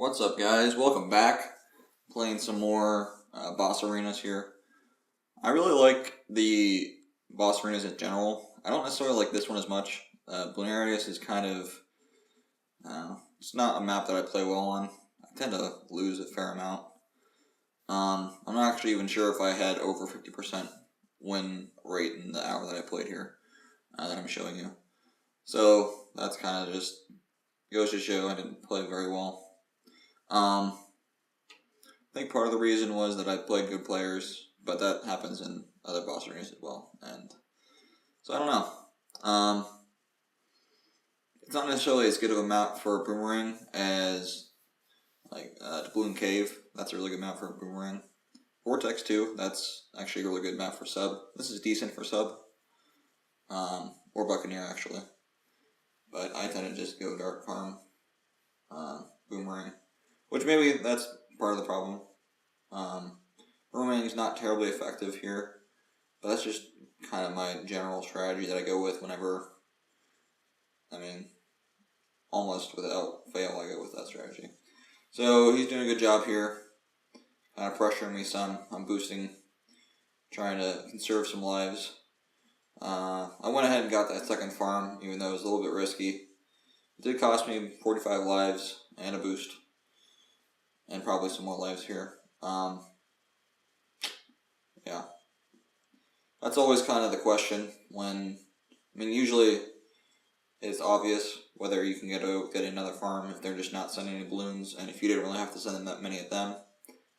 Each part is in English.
What's up, guys? Welcome back. Playing some more boss arenas here. I really like the boss arenas in general. I don't necessarily like this one as much. Bloonarius is kind of, it's not a map that I play well on. I tend to lose a fair amount. I'm not actually even sure if I had over 50% win rate in the hour that I played here that I'm showing you. So that's kind of just goes to show I didn't play very well. I think part of the reason was that I played good players, but that happens in other boss arenas as well, and so I don't know. It's not necessarily as good of a map for Boomerang as like Bloon Cave. That's a really good map for Boomerang. Vortex 2, that's actually a really good map for sub. This is decent for sub, or Buccaneer actually, but I tend to just go Dark Farm, Boomerang. Which maybe that's part of the problem. Boomerang is not terribly effective here, but that's just kind of my general strategy that I go with whenever, almost without fail I go with that strategy. So he's doing a good job here, kind of pressuring me some. I'm boosting, trying to conserve some lives. I went ahead and got that second farm, even though it was a little bit risky. It did cost me 45 lives and a boost. And probably some more lives here. Yeah. That's always kind of the question when, usually it's obvious whether you can get another farm if they're just not sending any balloons, and if you didn't really have to send them that many at them,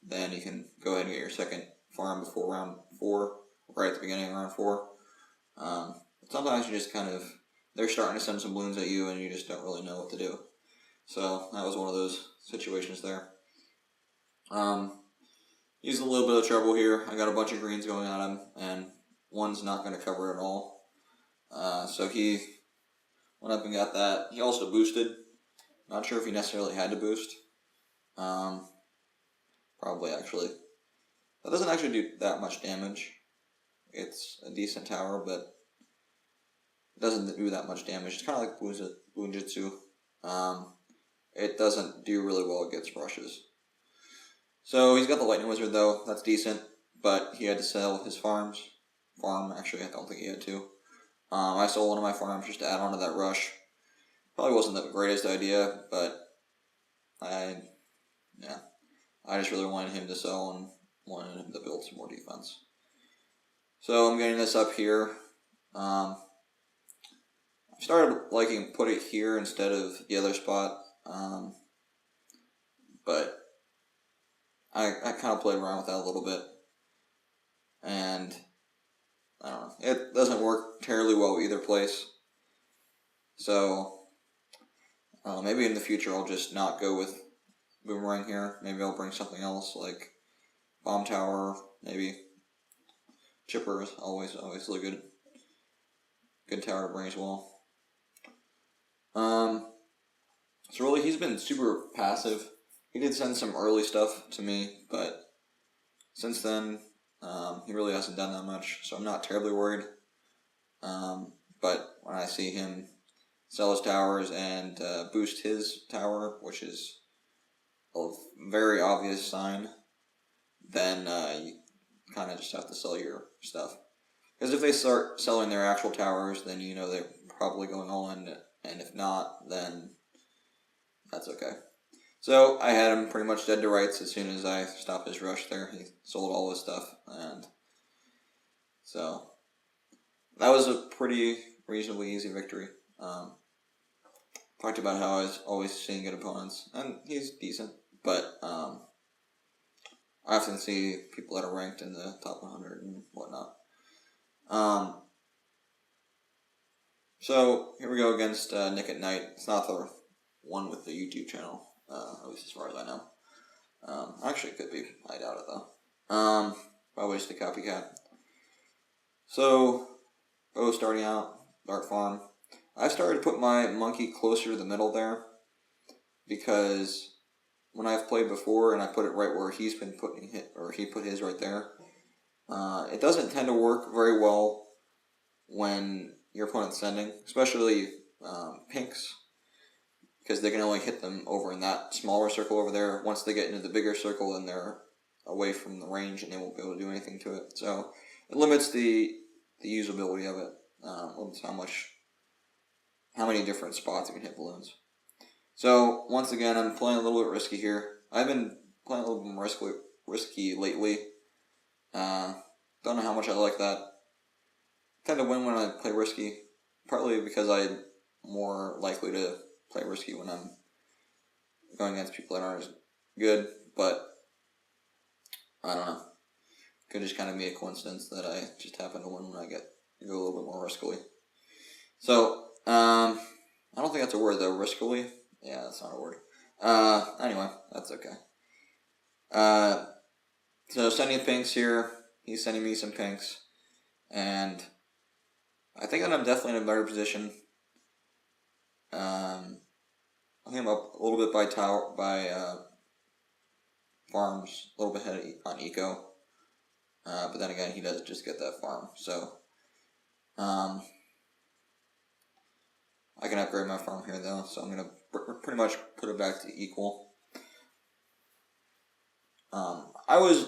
then you can go ahead and get your second farm before round 4, right at the beginning of round 4. Sometimes you just they're starting to send some balloons at you and you just don't really know what to do. So that was one of those situations there. He's in a little bit of trouble here. I got a bunch of greens going on him, and one's not going to cover at all. So he went up and got that. He also boosted. Not sure if he necessarily had to boost. Probably actually. That doesn't actually do that much damage. It's a decent tower, but it doesn't do that much damage. It's kind of like Bloonjitsu. It doesn't do really well against brushes. So he's got the Lightning Wizard though, that's decent, but he had to sell his farm, actually I don't think he had to. I sold one of my farms just to add on to that rush. Probably wasn't the greatest idea, but I just really wanted him to sell and wanted him to build some more defense. So I'm getting this up here. I started liking put it here instead of the other spot, but I kind of played around with that a little bit, and I don't know, it doesn't work terribly well either place, so maybe in the future I'll just not go with Boomerang here. Maybe I'll bring something else like Bomb Tower, maybe. Chipper is always a good tower to bring as well. So really he's been super passive. He did send some early stuff to me, but since then, he really hasn't done that much, so I'm not terribly worried. But when I see him sell his towers and boost his tower, which is a very obvious sign, then you kind of just have to sell your stuff. Because if they start selling their actual towers, then you know they're probably going all in, and if not, then that's okay. So I had him pretty much dead to rights as soon as I stopped his rush there. He sold all his stuff, and so that was a pretty reasonably easy victory. Talked about how I was always seeing good opponents, and he's decent, but I often see people that are ranked in the top 100 and whatnot. So here we go against Nick at Night. It's not the one with the YouTube channel. At least as far as I know. Actually, it could be. I doubt it, though. Probably just a copycat. So, starting out, Dark Farm. I started to put my monkey closer to the middle there, because when I've played before and I put it right where he's been putting it, or he put his right there, it doesn't tend to work very well when your opponent's sending, especially pinks. because they can only hit them over in that smaller circle over there. Once they get into the bigger circle, then they're away from the range and they won't be able to do anything to it. So it limits the usability of it. Limits how many different spots you can hit balloons. So once again, I'm playing a little bit risky here. I've been playing a little bit more risky lately. Don't know how much I like that. Tend to win when I play risky, partly because I'm more likely to play risky when I'm going against people that aren't as good, but I don't know. Could just kind of be a coincidence that I just happen to win when I go a little bit more riskily. So, I don't think that's a word though, riskily. Yeah, that's not a word. Anyway, that's okay. So sending pinks here. He's sending me some pinks. And I think that I'm definitely in a better position. I think I'm up a little bit by farms, a little bit ahead on eco. But then again, he does just get that farm. So, I can upgrade my farm here though. So I'm going to pretty much put it back to equal. I was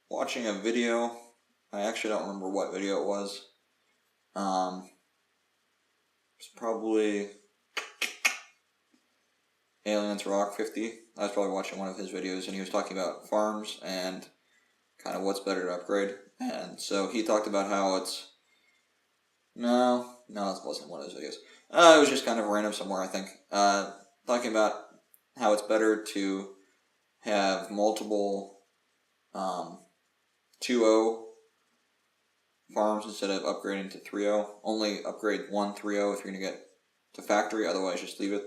watching a video. I actually don't remember what video it was. It's probably Aliens Rock 50. I was probably watching one of his videos, and he was talking about farms and kind of what's better to upgrade. And so he talked about how it's... No, this wasn't one of his videos. It was just kind of random somewhere, I think. Talking about how it's better to have multiple 2-0 farms instead of upgrading to 3-0. Only upgrade 1 3-0 if you're going to get to factory, otherwise just leave it.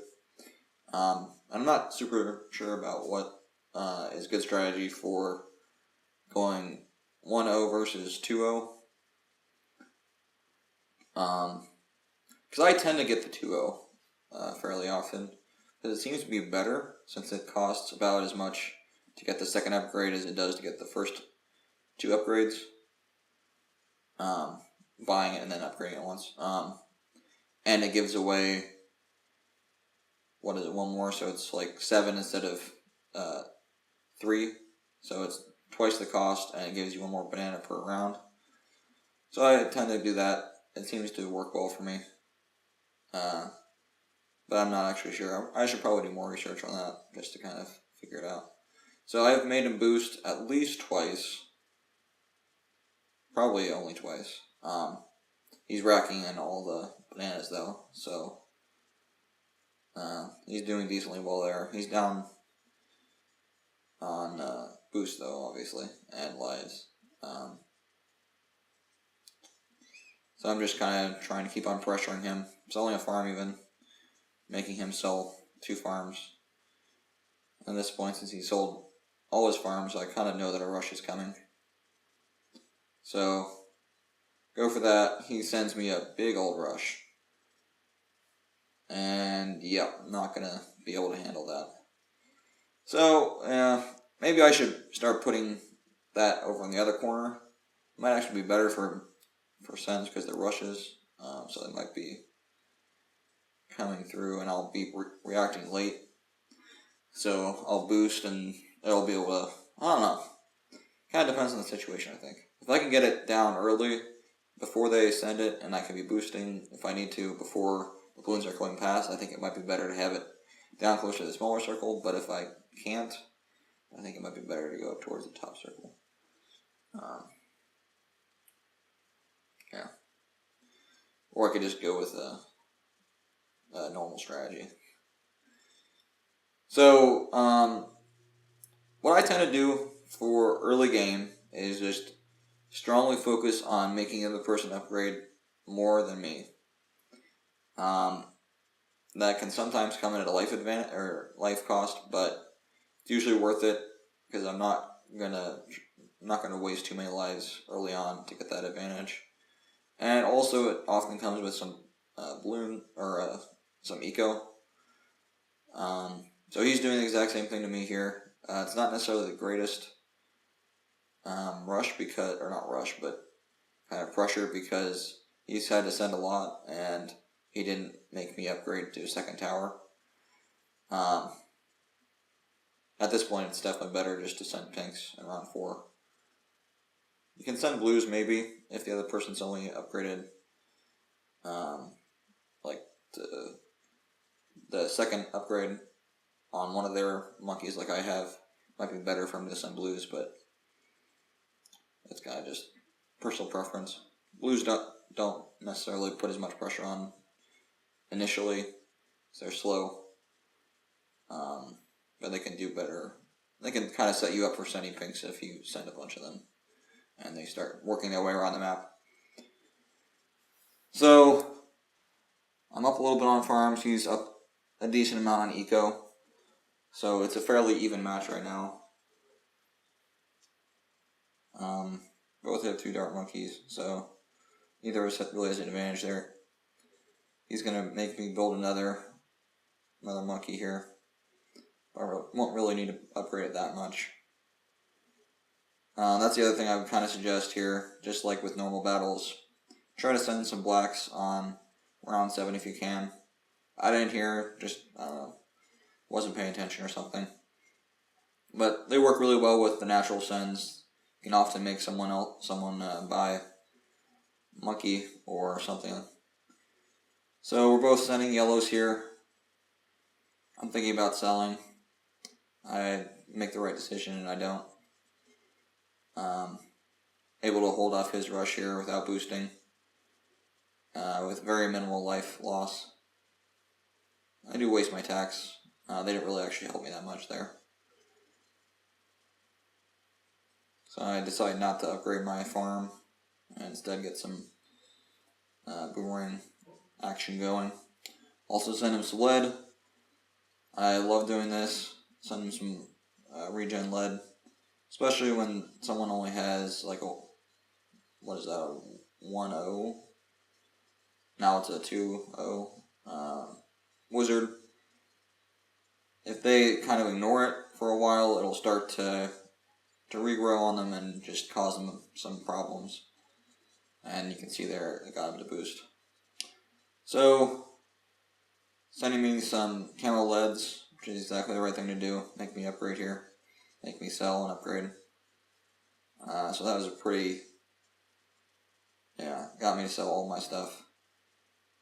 I'm not super sure about what is good strategy for going 1-0 versus 2-0. Because I tend to get the 2-0 fairly often, because it seems to be better since it costs about as much to get the second upgrade as it does to get the first 2 upgrades. Buying it and then upgrading it once. And it gives away, what is it, 1 more, so it's like 7 instead of 3. So it's twice the cost, and it gives you 1 more banana per round. So I tend to do that. It seems to work well for me. But I'm not actually sure. I should probably do more research on that just to kind of figure it out. So I've made him boost at least twice. Probably only twice. He's racking in all the bananas though, so he's doing decently well there. He's down on boost though, obviously, and lives. So I'm just kind of trying to keep on pressuring him. It's only a farm even, making him sell 2 farms. At this point, since he sold all his farms, I kind of know that a rush is coming. So, go for that. He sends me a big old rush. And, yeah, I'm not going to be able to handle that. So, maybe I should start putting that over in the other corner. It might actually be better for sends because they're rushes. So they might be coming through and I'll be reacting late. So I'll boost and it'll be able to, I don't know. Kind of depends on the situation, I think. If I can get it down early, before they send it, and I can be boosting if I need to before the balloons are going past, I think it might be better to have it down closer to the smaller circle, but if I can't, I think it might be better to go up towards the top circle. Yeah. Or I could just go with a normal strategy. So, what I tend to do for early game is just strongly focus on making the other person upgrade more than me. That can sometimes come at a life advantage or life cost, but it's usually worth it because I'm not gonna waste too many lives early on to get that advantage. And also, it often comes with some balloon or some eco. So he's doing the exact same thing to me here. It's not necessarily the greatest rush but kind of pressure because he's had to send a lot and he didn't make me upgrade to a second tower. At this point, it's definitely better just to send pinks in round 4. You can send blues maybe if the other person's only upgraded like the second upgrade on one of their monkeys like I have. Might be better for them to send blues, but it's kind of just personal preference. Blues don't necessarily put as much pressure on initially, so they're slow, but they can do better. They can kind of set you up for sending pinks if you send a bunch of them, and they start working their way around the map. So, I'm up a little bit on farms. He's up a decent amount on eco. So it's a fairly even match right now. Both have 2 dart monkeys, so neither of us really has an advantage there. He's going to make me build another monkey here. I won't really need to upgrade it that much. That's the other thing I would kind of suggest here, just like with normal battles. Try to send some blacks on round 7 if you can. I didn't hear, just, I don't know, wasn't paying attention or something. But they work really well with the natural sends. You can often make someone buy monkey or something. So we're both sending yellows here. I'm thinking about selling. I make the right decision and I don't. Able to hold off his rush here without boosting. With very minimal life loss. I do waste my tax. They didn't really actually help me that much there. So I decided not to upgrade my farm and instead get some boomerang action going. Also send him some lead. I love doing this. Send him some regen lead. Especially when someone only has like a, what is that, a 1-0? Now it's a 2-0 wizard. If they kind of ignore it for a while, it'll start to regrow on them and just cause them some problems. And you can see there, it got him to boost. So, sending me some camo leads, which is exactly the right thing to do. Make me upgrade here. Make me sell and upgrade. So that was a pretty, got me to sell all my stuff.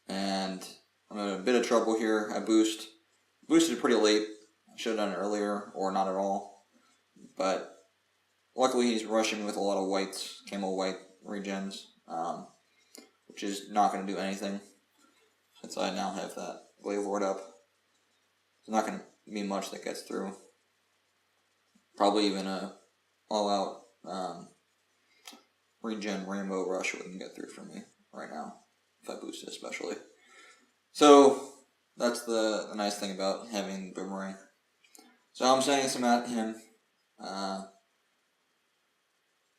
And I'm in a bit of trouble here. I boosted pretty late. I should have done it earlier, or not at all. But luckily he's rushing me with a lot of whites, camo white regens, which is not going to do anything, since I now have that Glaive Lord up. It's not going to be much that gets through. Probably even a all-out regen Rainbow Rush wouldn't get through for me right now, if I boost it especially. So, that's the nice thing about having Boomerang. So I'm sending some at him.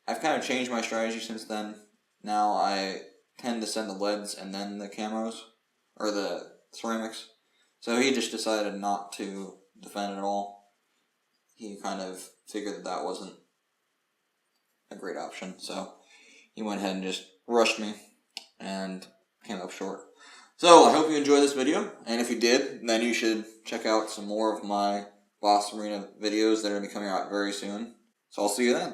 I've kind of changed my strategy since then. Now I tend to send the leads and then the camos, or the ceramics. So he just decided not to defend at all. He kind of figured that wasn't a great option, so he went ahead and just rushed me and came up short. So I hope you enjoyed this video, and if you did, then you should check out some more of my Boss Arena videos that are going to be coming out very soon. So I'll see you then.